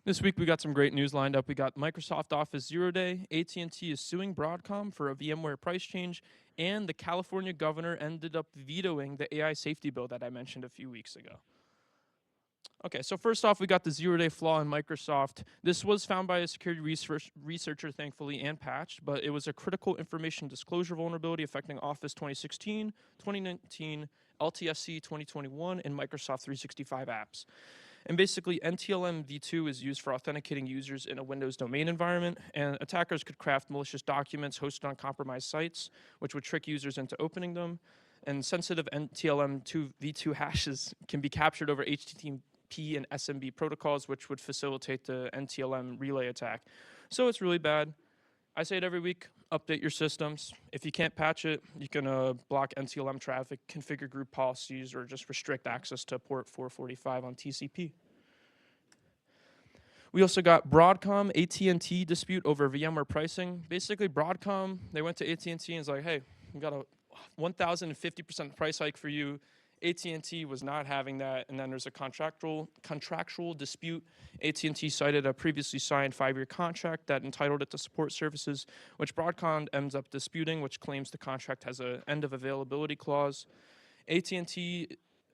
This week we got some great news lined up. We got Microsoft Office Zero Day, AT&T is suing Broadcom for a VMware price change, and the California governor ended up vetoing the AI safety bill that I mentioned a few weeks ago. Okay, so first off, we got the zero-day flaw in Microsoft. This was found by a security researcher, thankfully, and patched, but it was a critical information disclosure vulnerability affecting Office 2016, 2019, LTSC 2021, and Microsoft 365 apps. And basically, NTLM v2 is used for authenticating users in a Windows domain environment, and attackers could craft malicious documents hosted on compromised sites, which would trick users into opening them. And sensitive NTLM v2 hashes can be captured over HTTP and SMB protocols, which would facilitate the NTLM relay attack. So it's really bad. I say it every week, update your systems. If you can't patch it, you can block NTLM traffic, configure group policies, or just restrict access to port 445 on TCP. We also got Broadcom AT&T dispute over VMware pricing. Basically, Broadcom, they went to AT&T and was like, hey, we got a 1,050% price hike for you. AT&T was not having that, and then there's a contractual dispute. AT&T cited a previously signed 5-year contract that entitled it to support services, which Broadcom ends up disputing, which claims the contract has an end of availability clause. AT&T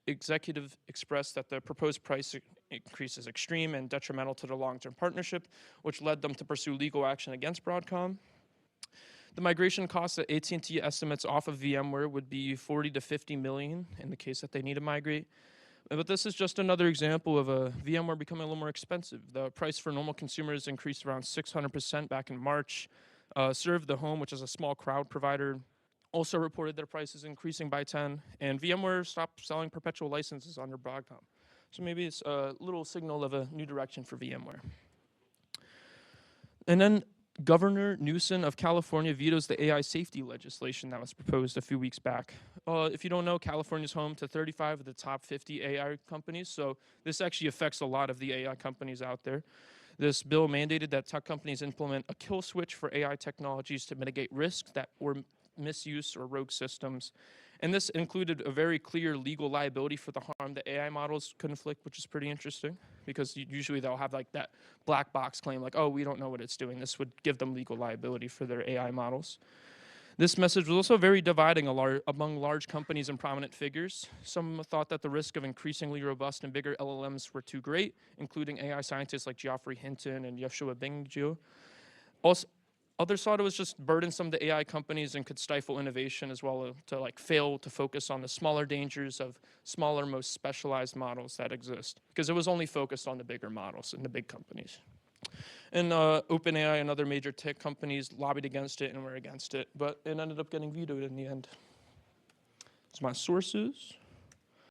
executive expressed that the proposed price increase is extreme and detrimental to the long-term partnership, which led them to pursue legal action against Broadcom. The migration cost that AT&T estimates off of VMware would be 40 to 50 million in the case that they need to migrate. But this is just another example of a VMware becoming a little more expensive. The price for normal consumers increased around 600% back in March. Serve the Home, which is a small cloud provider, also reported their prices increasing by 10. And VMware stopped selling perpetual licenses under Broadcom. So maybe it's a little signal of a new direction for VMware. And then Governor Newsom of California vetoes the AI safety legislation that was proposed a few weeks back. If you don't know, California is home to 35 of the top 50 AI companies, so this actually affects a lot of the AI companies out there. This bill mandated that tech companies implement a kill switch for AI technologies to mitigate risks that were misuse or rogue systems. And this included a very clear legal liability for the harm that AI models could inflict, which is pretty interesting because usually they'll have like that black box claim like, oh, we don't know what it's doing. This would give them legal liability for their AI models. This message was also very dividing among large companies and prominent figures. Some thought that the risk of increasingly robust and bigger LLMs were too great, including AI scientists like Geoffrey Hinton and Yoshua Bengio. Others thought it was just burdensome to AI companies and could stifle innovation as well to fail to focus on the smaller dangers of smaller, most specialized models that exist, because it was only focused on the bigger models and the big companies. And OpenAI and other major tech companies lobbied against it and were against it, but it ended up getting vetoed in the end. So my sources.